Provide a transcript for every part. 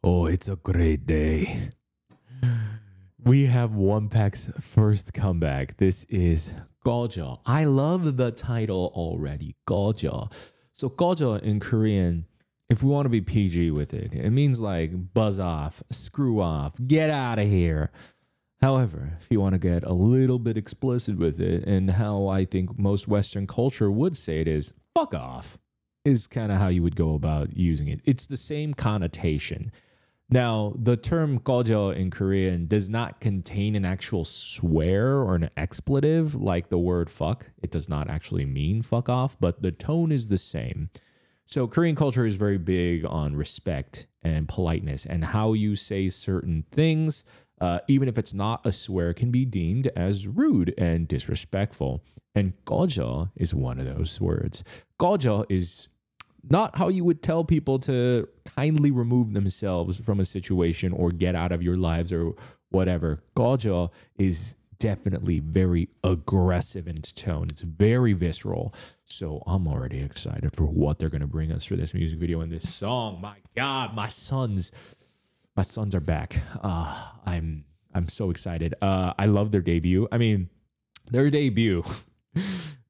Oh, it's a great day. We have ONEPACT's first comeback. This is Kulture. I love the title already, Kulture. So Kulture in Korean, if we want to be PG with it, it means like buzz off, screw off, get out of here. However, if you want to get a little bit explicit with it, and how I think most Western culture would say it is, fuck off, is kind of how you would go about using it. It's the same connotation. Now, the term Kulture in Korean does not contain an actual swear or an expletive like the word fuck. It does not actually mean fuck off, but the tone is the same. So Korean culture is very big on respect and politeness, and how you say certain things, even if it's not a swear, can be deemed as rude and disrespectful. And Kulture is one of those words. Kulture is not how you would tell people to kindly remove themselves from a situation or get out of your lives or whatever. Kulture is definitely very aggressive in its tone. It's very visceral. So I'm already excited for what they're going to bring us for this music video and this song. My God, my sons are back. I'm so excited. I love their debut. I mean, their debut,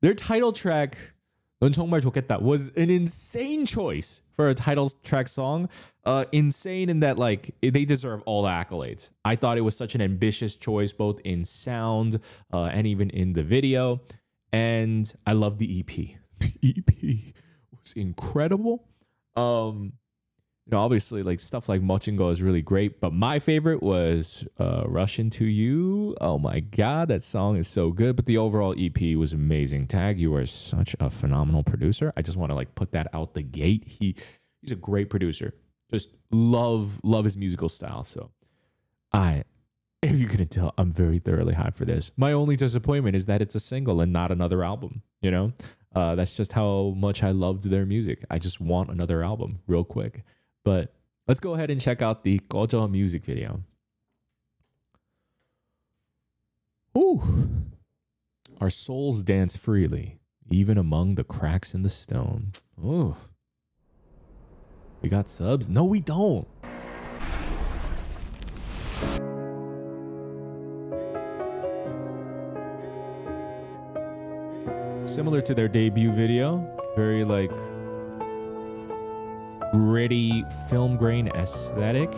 their title track, 넌 정말 좋겠다, was an insane choice for a title track song. Insane in that, like, they deserve all the accolades. I thought it was such an ambitious choice, both in sound and even in the video. And I love the EP. The EP was incredible. You know, obviously, like, stuff like Mochingo is really great, but my favorite was Russian to You. Oh my God, that song is so good. But the overall EP was amazing. Tag, you are such a phenomenal producer. I just want to like put that out the gate. He's a great producer. Just love his musical style. So if you couldn't tell, I'm very thoroughly hyped for this. My only disappointment is that it's a single and not another album. You know, that's just how much I loved their music. I just want another album real quick. But let's go ahead and check out the Kulture music video. Ooh. Our souls dance freely, even among the cracks in the stone. Ooh. We got subs? No, we don't. Similar to their debut video, very like gritty film grain aesthetic.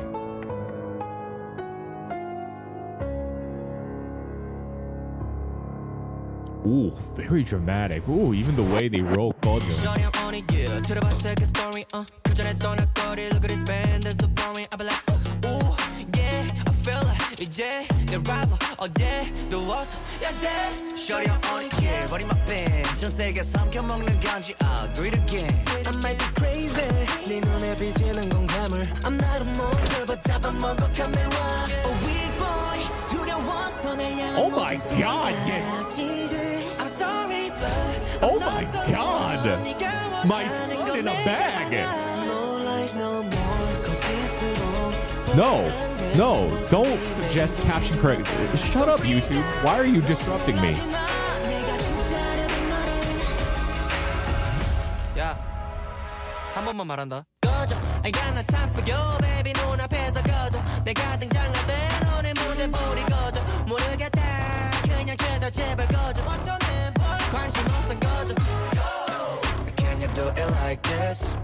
Ooh, very dramatic. Ooh, even the way they roll Kulture. Oh my God, yeah. Oh my God, my son in a bag. No, don't suggest caption correct. Shut up, YouTube. Why are you disrupting me? 야, 한 번만 말한다. 꺼져. I got no time for you, baby. 눈앞에서 꺼져. 내가 등장할 때 너네 무대 불이 꺼져. 모르겠다. 그냥 제발 제발 꺼져. 어쩌네 관심 없어 꺼져. Can you do it like this?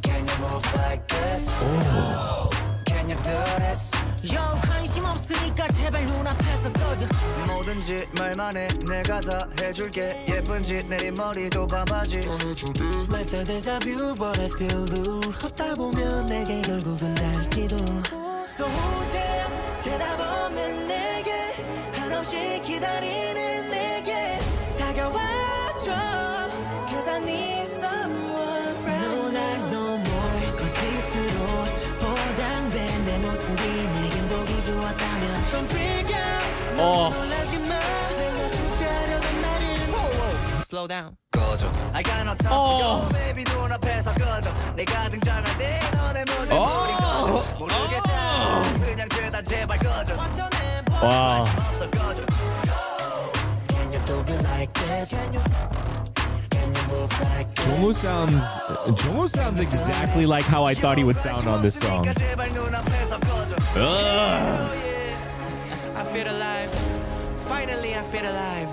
Can you move like this? Oh. Can you do this? Yo, 관심 없으니까 제발 눈앞에서 꺼져. 뭐든지 말만 해. 내가 다 해줄게. 예쁜 짓 내린 머리도 밤하지. Lifestyle deja vu, but I still do. 걷다 보면 내게 결국은 닿을지도. So who's there? 대답 없는 내게 한없이 기다리는 내게 다가와줘. Cause I need someone right now. No lies, no more. 거짓으로 포장된 내 모습이 내겐 보기 좋았다면 Don't freak out. 놀라지 마. 내가 주자려던 말은 Slow down. 꺼져. I got no time for you, baby. 눈앞에서 꺼져. 내가 등장할 때 너네 무대 불이 꺼져. 모르겠다. 그냥 죄다 제발 꺼져. Wow. Can you do it like this? Can you Jongwoo sounds exactly like how I thought he would sound on this song. I feel alive. Finally I feel alive.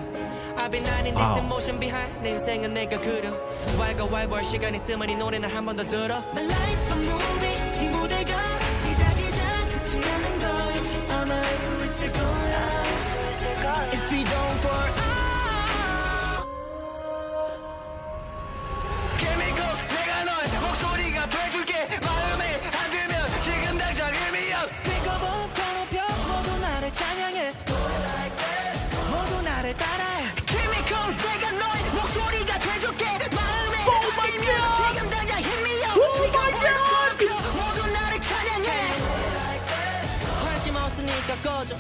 I've been hiding this emotion behind 내 인생은 내가 그려 왈가왈부할 시간 있으면 이 노래는 한 번 더 들어 My life's a movie 이 무대가 시작이자 끝이라는 걸 아마 알 수 있을 거야 If we don't fall out Chemicals 내가 널 목소리가 돼줄게 마음에 안 들면 지금 당장 hit me up Speak up 더 높여 모두 나를 찬양해 모두 나를 따라해 Chemicals 내가 너의 목소리가 돼줄게 마음에 안 들면 지금 당장 hit me up Speak up 더 높여 모두 나를 찬양해 관심 없으니까 꺼져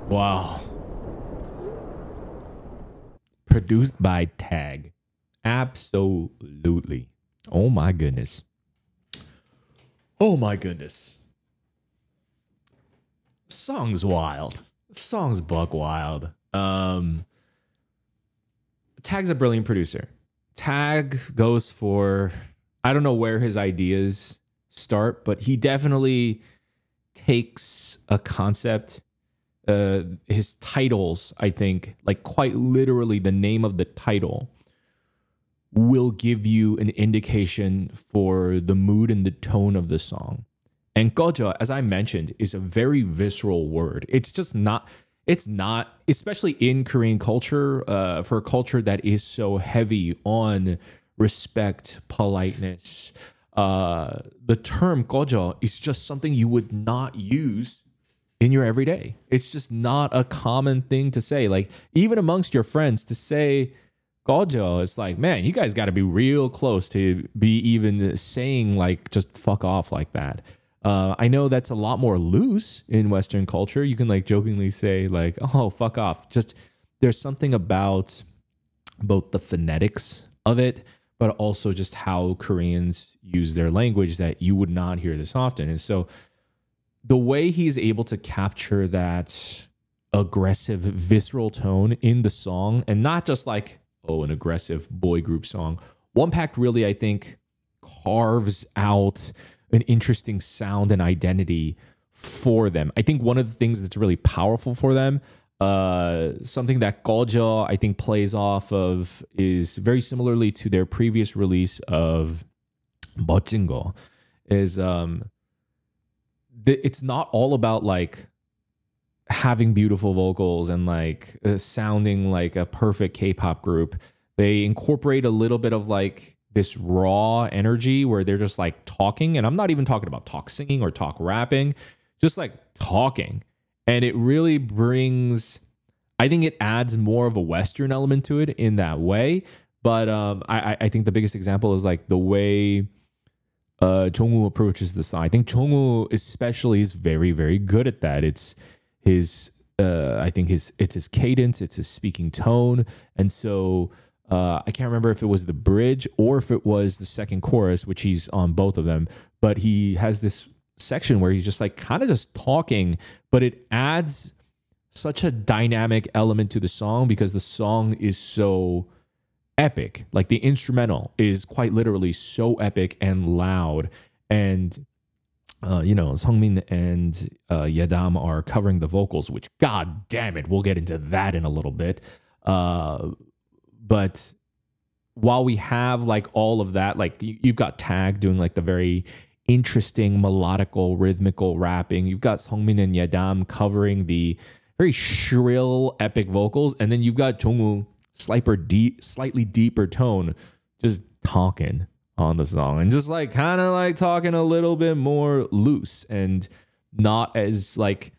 Wow. Produced by Tag. Absolutely. Oh my goodness. Oh my goodness. Song's wild. Song's buck wild. Tag's a brilliant producer. Tag goes for, I don't know where his ideas start, but he definitely takes a concept. His titles, I think, like quite literally the name of the title will give you an indication for the mood and the tone of the song. And gojo, as I mentioned, is a very visceral word. It's just not, especially in Korean culture, for a culture that is so heavy on respect, politeness. The term gojo is just something you would not use in your everyday. It's just not a common thing to say. Like, even amongst your friends, to say gojo, it's like, man, you guys got to be real close to be even saying like just fuck off like that. I know that's a lot more loose in Western culture. You can like jokingly say like, oh, fuck off. Just there's something about both the phonetics of it, but also just how Koreans use their language that you would not hear this often. And so the way he's able to capture that aggressive, visceral tone in the song, and not just like, oh, an aggressive boy group song. ONEPACT really, I think, carves out an interesting sound and identity for them. I think one of the things that's really powerful for them, something that Gojo, I think, plays off of is very similarly to their previous release of 멋진 거, is it's not all about like having beautiful vocals and like sounding like a perfect K-pop group. They incorporate a little bit of like this raw energy where they're just like talking, and I'm not even talking about talk singing or talk rapping, just like talking. And it really brings, I think it adds more of a Western element to it in that way. But I think the biggest example is like the way Jongwoo approaches the song. I think Jongwoo especially is very, very good at that. It's his, I think it's his cadence, it's his speaking tone. And so I can't remember if it was the bridge or if it was the second chorus, which he's on both of them, but he has this section where he's just like kind of just talking, but it adds such a dynamic element to the song because the song is so epic. Like the instrumental is quite literally so epic and loud. And Seungmin and Yedam are covering the vocals, which, god damn it, we'll get into that in a little bit. But while we have like all of that, like you've got Tag doing like the very interesting melodical rhythmical rapping, you've got Seungmin and Yedam covering the very shrill epic vocals, and then you've got Jongwoo slightly deeper tone, just talking on the song and just like kind of like talking a little bit more loose and not as like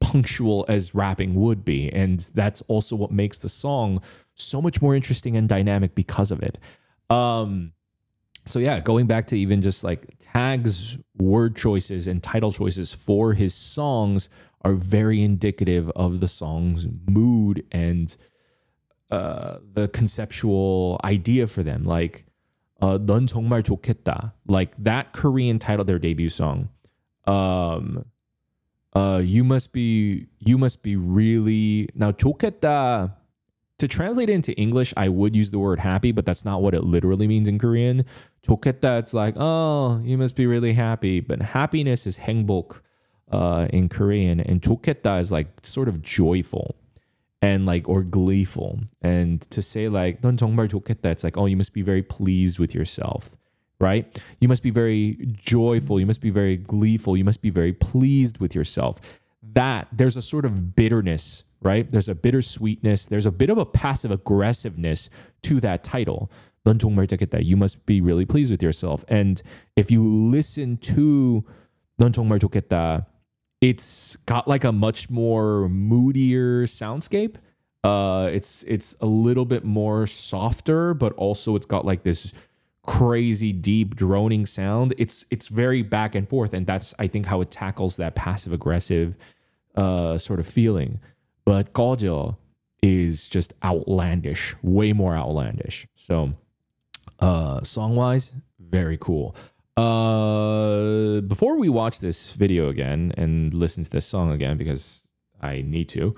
punctual as rapping would be. And that's also what makes the song so much more interesting and dynamic because of it. So yeah, going back to even just like Tag's word choices and title choices for his songs are very indicative of the song's mood and the conceptual idea for them. Like, 넌 정말 좋겠다. Like that Korean title, their debut song. You must be really now 좋겠다. To translate it into English, I would use the word happy, but that's not what it literally means in Korean. 좋겠다, it's like, oh, you must be really happy. But happiness is 행복 in Korean, and 좋겠다 is like sort of joyful and like or gleeful. And to say like 넌 정말 좋겠다, it's like, oh, you must be very pleased with yourself, right? You must be very joyful. You must be very gleeful. You must be very pleased with yourself. That there's a sort of bitterness, right? There's a bittersweetness. There's a bit of a passive aggressiveness to that title. 넌 정말 좋겠다. You must be really pleased with yourself. And if you listen to 넌 정말 좋겠다, it's got like a much more moodier soundscape. It's a little bit more softer, but also it's got like this crazy deep droning sound. It's very back and forth, and that's I think how it tackles that passive aggressive sort of feeling. But Kulture is just outlandish, way more outlandish. So song wise, very cool. Before we watch this video again and listen to this song again, because I need to,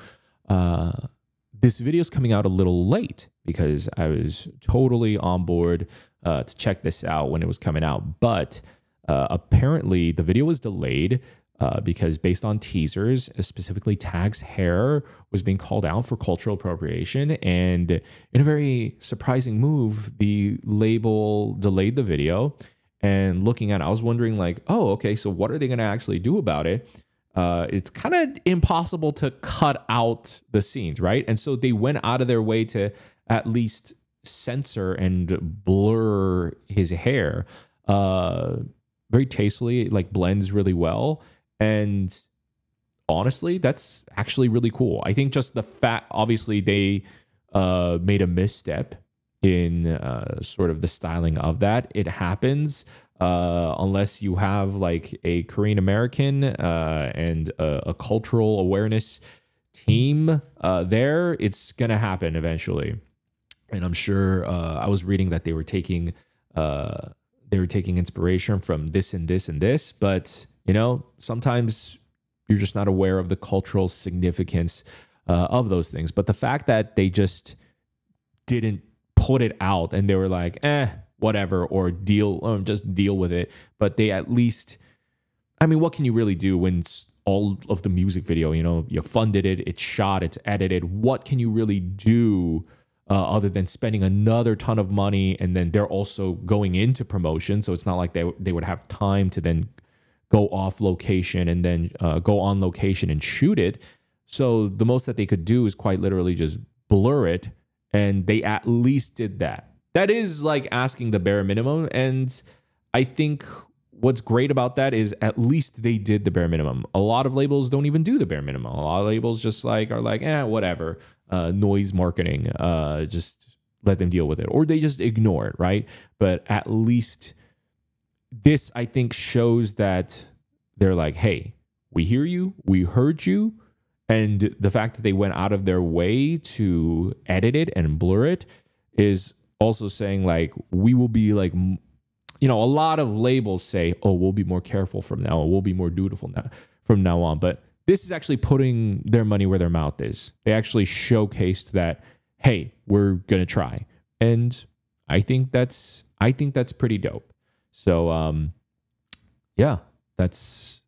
this video is coming out a little late because I was totally on board to check this out when it was coming out. But apparently the video was delayed because based on teasers, specifically Tag's hair was being called out for cultural appropriation. And in a very surprising move, the label delayed the video. And looking at it, I was wondering like, oh, okay, so what are they going to actually do about it? It's kind of impossible to cut out the scenes, right? And so they went out of their way to at least censor and blur his hair very tastefully. It like blends really well. And honestly, that's actually really cool. I think just the fact, obviously, they made a misstep in sort of the styling of that. It happens unless you have like a Korean American and a cultural awareness team there, it's gonna happen eventually. And I'm sure I was reading that they were taking inspiration from this and this and this, but you know, sometimes you're just not aware of the cultural significance of those things. But the fact that they just didn't put it out and they were like, whatever, or just deal with it. But they at least, I mean, what can you really do when all of the music video, you know, you funded it, it's shot, it's edited. What can you really do other than spending another ton of money? And then they're also going into promotion. So it's not like they would have time to then go off location and then go on location and shoot it. So the most that they could do is quite literally just blur it. And they at least did that. That is like asking the bare minimum. And I think what's great about that is at least they did the bare minimum. A lot of labels don't even do the bare minimum. A lot of labels just like are like, whatever, noise marketing, just let them deal with it. Or they just ignore it, right? But at least this, I think, shows that they're like, hey, we hear you, we heard you. And the fact that they went out of their way to edit it and blur it is also saying like, we will be like, you know, a lot of labels say, oh, we'll be more careful from now on. We'll be more dutiful now from now on. But this is actually putting their money where their mouth is. They actually showcased that, hey, we're going to try. And I think that's pretty dope. So, yeah, that's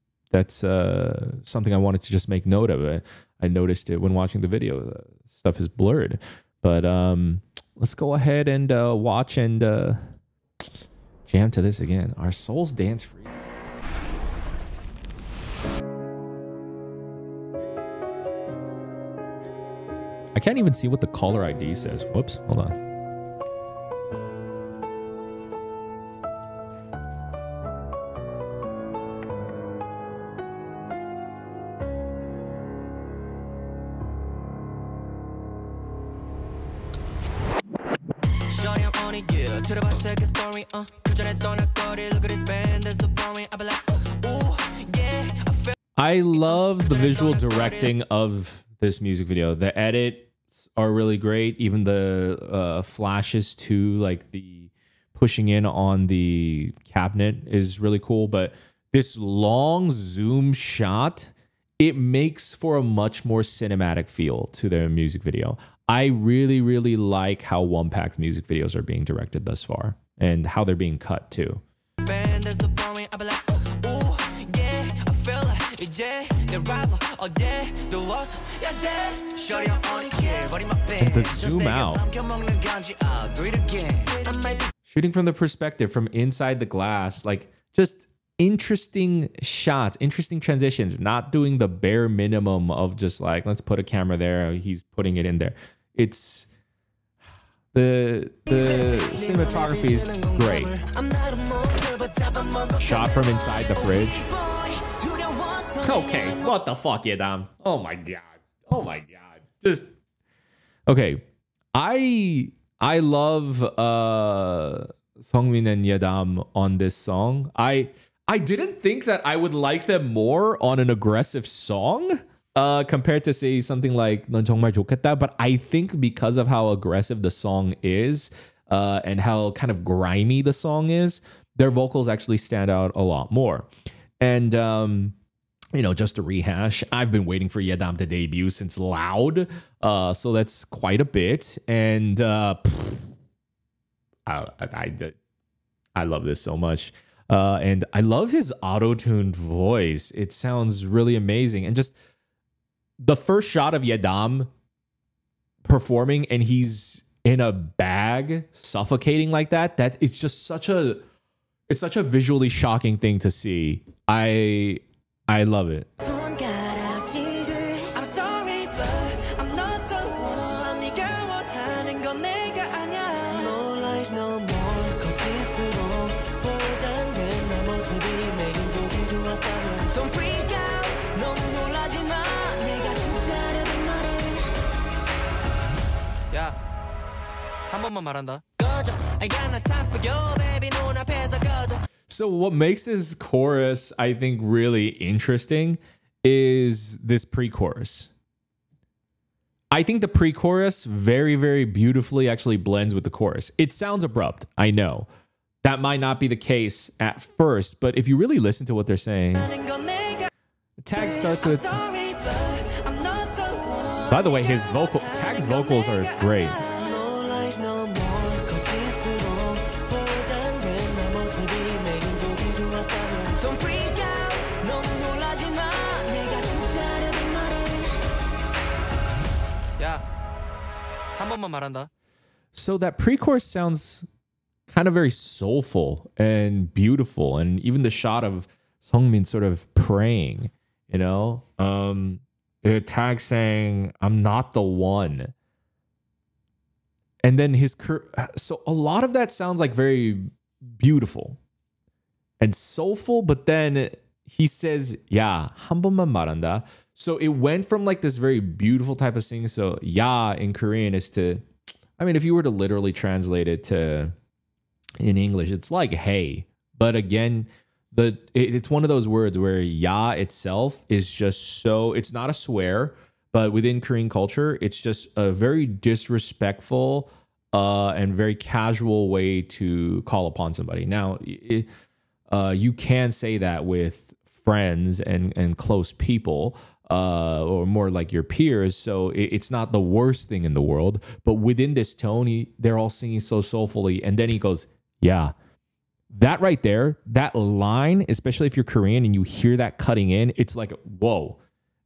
something I wanted to just make note of. I noticed it when watching the video. Stuff is blurred. But let's go ahead and watch and jam to this again. Our souls dance free. I can't even see what the caller ID says. Whoops, hold on. I love the visual directing of this music video. The edits shots are really great. Even the flashes too, like the pushing in on the cabinet is really cool. But this long zoom shot, it makes for a much more cinematic feel to their music video. I really, really like how ONEPACT's music videos are being directed thus far and how they're being cut too. And the zoom out. Shooting from the perspective from inside the glass, like just interesting shots, interesting transitions, not doing the bare minimum of just like, let's put a camera there, he's putting it in there. It's the cinematography is great. Shot from inside the fridge. Okay, what the fuck, Yedam? Oh my god. Oh my god. Just okay. I love Seongmin and Yedam on this song. I didn't think that I would like them more on an aggressive song compared to say something like 넌 정말 좋겠다. But I think because of how aggressive the song is and how kind of grimy the song is, their vocals actually stand out a lot more. And you know, just to rehash, I've been waiting for Yedam to debut since Loud, so that's quite a bit. And I love this so much. And I love his auto-tuned voice. It sounds really amazing. And just the first shot of Yedam performing and he's in a bag suffocating like that, it's just such a visually shocking thing to see. I love it. So what makes this chorus, I think, really interesting is this pre-chorus. I think the pre-chorus very, very beautifully actually blends with the chorus. It sounds abrupt, I know. That might not be the case at first, but if you really listen to what they're saying, the tag starts with... By the way, Tag's vocals are great. So that pre-chorus sounds kind of very soulful and beautiful, and even the shot of Seongmin sort of praying, you know, Tag saying, "I'm not the one," and then so a lot of that sounds like very beautiful and soulful, but then he says, "Yeah, 한 번만 말한다." So it went from like this very beautiful type of singing. So "ya" in Korean is to, I mean, if you were to literally translate it to in English, it's like "hey." But again, it's one of those words where "ya" itself is just so, it's not a swear, but within Korean culture, it's just a very disrespectful and very casual way to call upon somebody. Now, you can say that with friends and close people, or more like your peers, so it's not the worst thing in the world. But within this tone, they're all singing so soulfully, and then he goes, "Yeah." That right there, that line, especially if you're Korean and you hear that cutting in, it's like, whoa.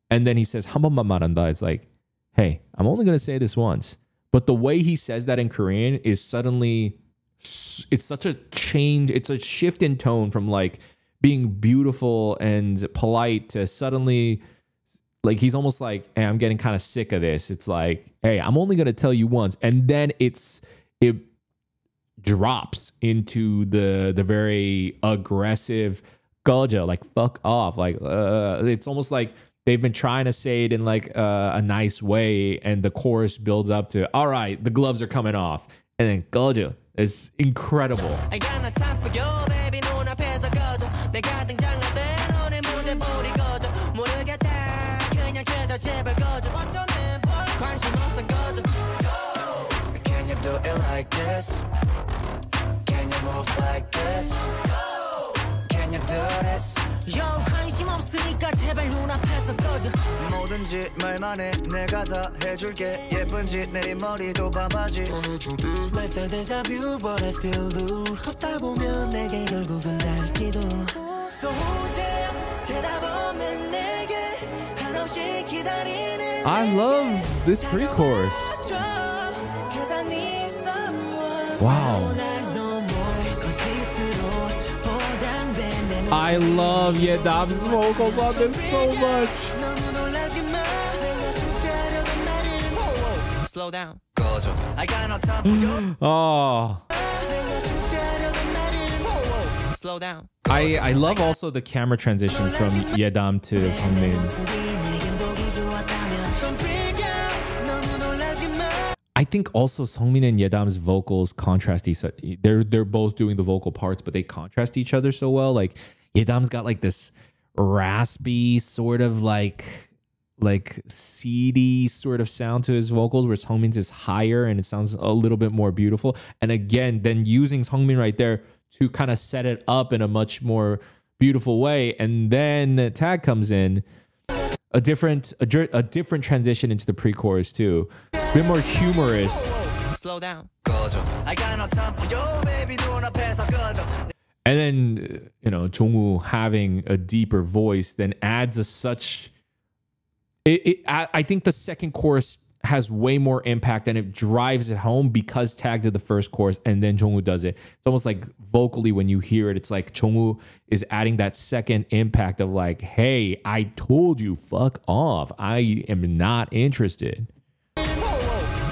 And then he says, 한 번만 말한다. It's like, hey, I'm only going to say this once. But the way he says that in Korean is suddenly, it's such a change. It's a shift in tone from like being beautiful and polite to suddenly, like, he's almost like, hey, I'm getting kind of sick of this. It's like, hey, I'm only going to tell you once. And then it drops into the very aggressive gojo, like fuck off. Like it's almost like they've been trying to say it in like a nice way, and the chorus builds up to, all right, the gloves are coming off, and then gojo is incredible. 없으니까 제발 눈앞에서 꺼져 뭐든지 말만 해 내가 다 해줄게 예쁜지 내린 머리도 반바지 Lifestyle deja vu but I still do 걷다 보면 내게 결국은 닿을지도 So who's there 대답 없는 내게 한없이 기다리는 I love this pre-chorus. Cause I need someone Wow. I love Yedam's vocals on this so much. Slow down. I got no time for you. Oh. Slow down. I love also the camera transition from Yedam to Seongmin. I think also Seongmin and Yedam's vocals contrast each other. They're both doing the vocal parts, but they contrast each other so well. Like Yedam's got like this raspy sort of like seedy sort of sound to his vocals, where Seongmin's is higher and it sounds a little bit more beautiful. And again, then using Seongmin right there to kind of set it up in a much more beautiful way. And then Tag comes in, a different transition into the pre-chorus too. A bit more humorous. Slow down. I got no time for you, baby. And then, you know, Jongwoo having a deeper voice then adds a such... I think the second chorus has way more impact and it drives it home because Tag did the first chorus and then Jongwoo does it. It's almost like vocally when you hear it, it's like Jongwoo is adding that second impact of like, hey, I told you, fuck off. I am not interested.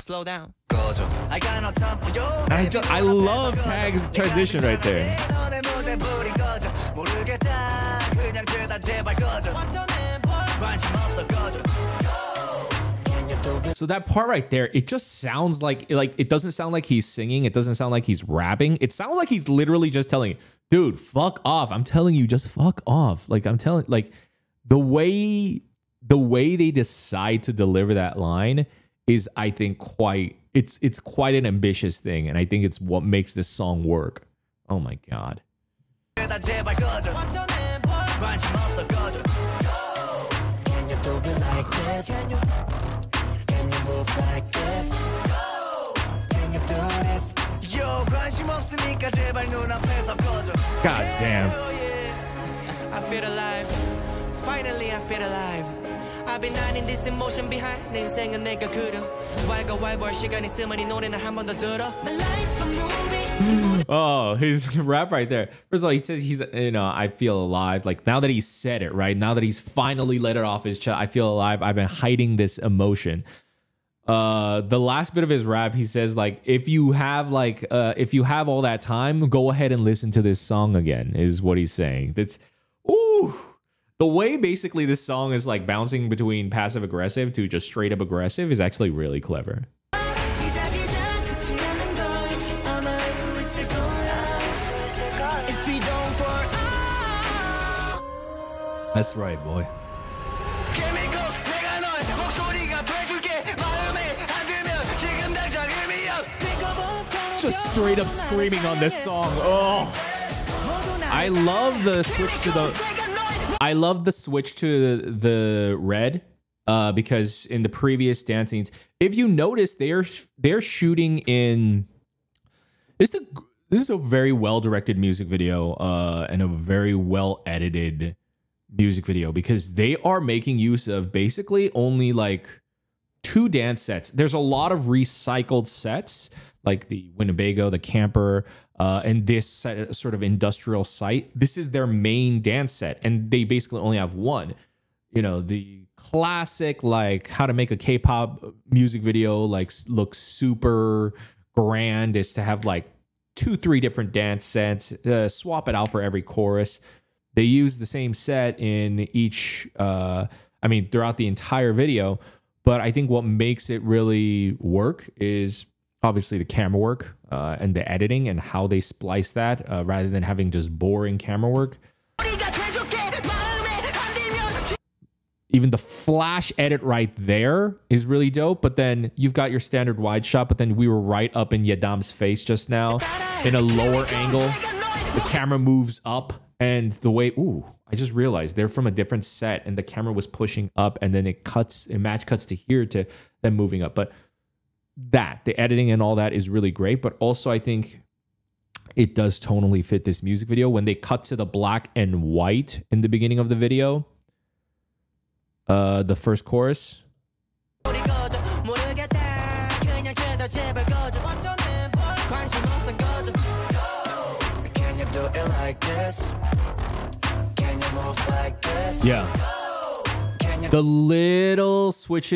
Slow down. I got no time for you. I love Tag's transition right there. So that part right there, it just sounds like it doesn't sound like he's singing. It doesn't sound like he's rapping. It sounds like he's literally just telling you, dude, fuck off. I'm telling you, just fuck off. Like I'm telling, like the way they decide to deliver that line is, I think, it's quite an ambitious thing, and I think it's what makes this song work. Oh my god. God damn. I feel alive. Finally I feel alive. I've been hiding this emotion behind 내 인생은 내가 그려 왈가왈부할 시간 있으면 이 노래는 한 번 더 들어 My life's a movie. Oh, his rap right there. First of all, he says he's, you know, I feel alive. Like now that he said it, right? Now that he's finally let it off his chest, I feel alive. I've been hiding this emotion. The last bit of his rap, he says like, if you have all that time, go ahead and listen to this song again, is what he's saying. That's, ooh. The way basically this song is like bouncing between passive aggressive to just straight up aggressive is actually really clever. That's right, boy. Just straight up screaming on this song. Oh, I love the switch to the red because in the previous dance scenes, if you notice, they're shooting in this is a very well directed music video and a very well edited music video, because they are making use of basically only like 2 dance sets. There's a lot of recycled sets like the Winnebago, the camper, and this sort of industrial site. This is their main dance set, and they basically only have one. You know, the classic like how to make a K-pop music video like look super grand is to have like 2-3 different dance sets, swap it out for every chorus. They use the same set in each, throughout the entire video. But I think what makes it really work is obviously the camera work and the editing and how they splice that rather than having just boring camera work. Even the flash edit right there is really dope. But then you've got your standard wide shot. But then we were right up in Yedam's face just now in a lower angle. The camera moves up. And the way, ooh, I just realized they're from a different set, and the camera was pushing up, and then it match cuts to here to them moving up. But the editing and all that is really great. But also, I think it does tonally fit this music video. When they cut to the black and white in the beginning of the video, the first chorus. Yeah. The little switch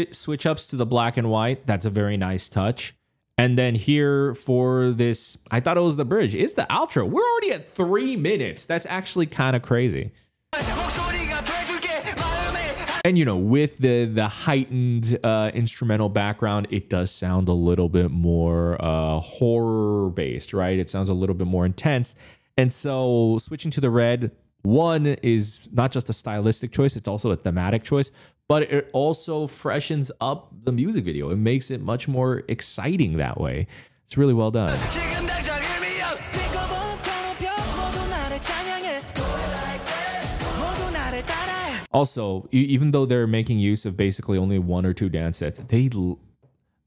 ups to the black and white, that's a very nice touch. And then here for this, I thought it was the bridge. It's the outro. We're already at 3 minutes. That's actually kind of crazy. And, you know, with the heightened instrumental background, it does sound a little bit more horror-based, right? It sounds a little bit more intense. And so switching to the red, one is not just a stylistic choice, it's also a thematic choice, but it also freshens up the music video. It makes it much more exciting that way. It's really well done. Also, even though they're making use of basically only 1 or 2 dance sets,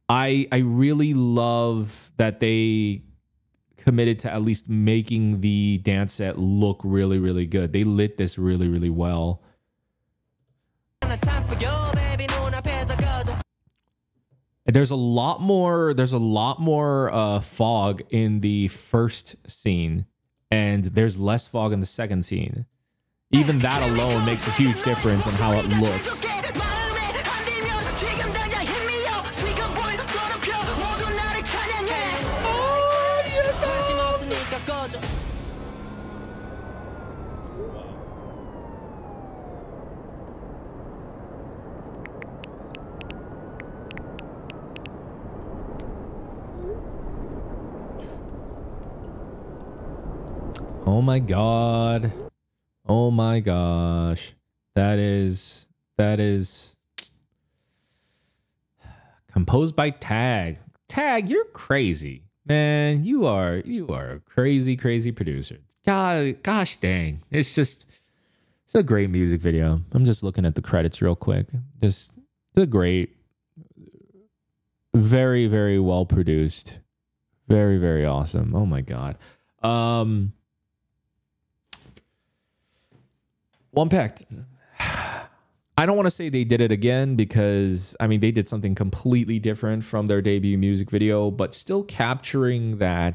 I really love that they committed to at least making the dance set look really, really good. They lit this really, really well. And there's a lot more fog in the first scene, and there's less fog in the second scene. Even that alone makes a huge difference on how it looks. Oh my God. Oh my gosh. That is composed by Tag. Tag, you're crazy. Man, you are a crazy, crazy producer. God, gosh dang. It's a great music video. I'm just looking at the credits real quick. It's a great, very, very well produced. Very, very awesome. Oh my God. ONEPACT. I don't want to say they did it again because, I mean, they did something completely different from their debut music video, but still capturing the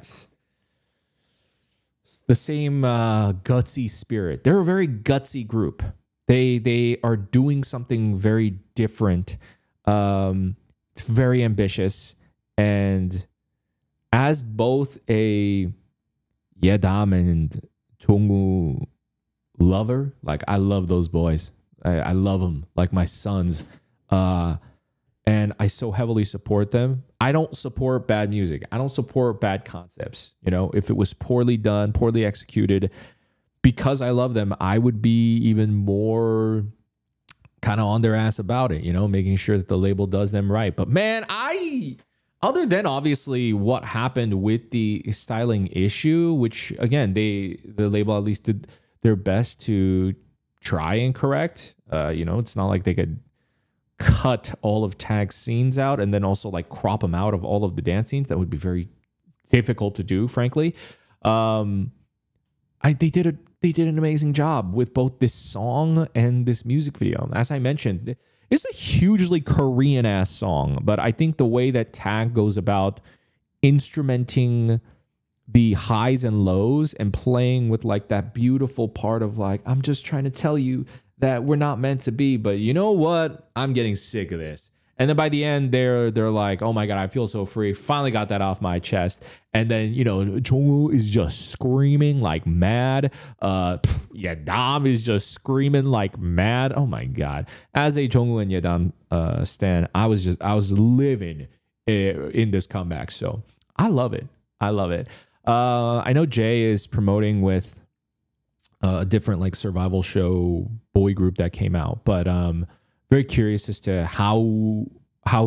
same gutsy spirit. They're a very gutsy group. They are doing something very different. It's very ambitious. And as both a Yeadam and Jongwoo lover, like, I love those boys. I love them like my sons. And I so heavily support them. I don't support bad music. I don't support bad concepts. You know, if it was poorly done, poorly executed, because I love them, I would be even more kind of on their ass about it, you know, making sure that the label does them right. But man, other than obviously what happened with the styling issue, which again, the label at least did their best to try and correct. You know, it's not like they could cut all of Tag's scenes out and then also like crop them out of all of the dance scenes. That would be very difficult to do, frankly. They did an amazing job with both this song and this music video. As I mentioned, it's a hugely Korean ass song, but I think the way that Tag goes about instrumenting the highs and lows and playing with like that beautiful part of like, I'm just trying to tell you that we're not meant to be, but you know what? I'm getting sick of this. And then by the end, they're like, oh my God, I feel so free. Finally got that off my chest. And then, you know, Jongwoo is just screaming like mad. Yeadam is just screaming like mad. Oh my God. As a Jongwoo and Yeadam stan, I was living in this comeback. So I love it. I love it. I know Jay is promoting with a different like survival show boy group that came out, but very curious as to how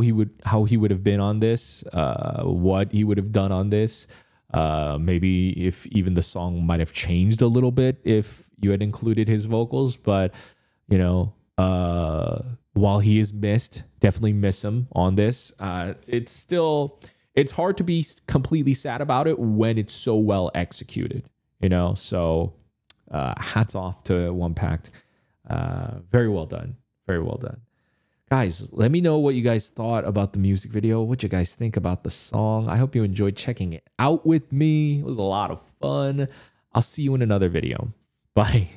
he would have been on this, what he would have done on this. Maybe if even the song might have changed a little bit if you had included his vocals, but you know, while he is missed, definitely miss him on this. It's hard to be completely sad about it when it's so well executed, you know. So hats off to ONEPACT. Very well done. Very well done. Guys, let me know what you guys thought about the music video, what you guys think about the song. I hope you enjoyed checking it out with me. It was a lot of fun. I'll see you in another video. Bye.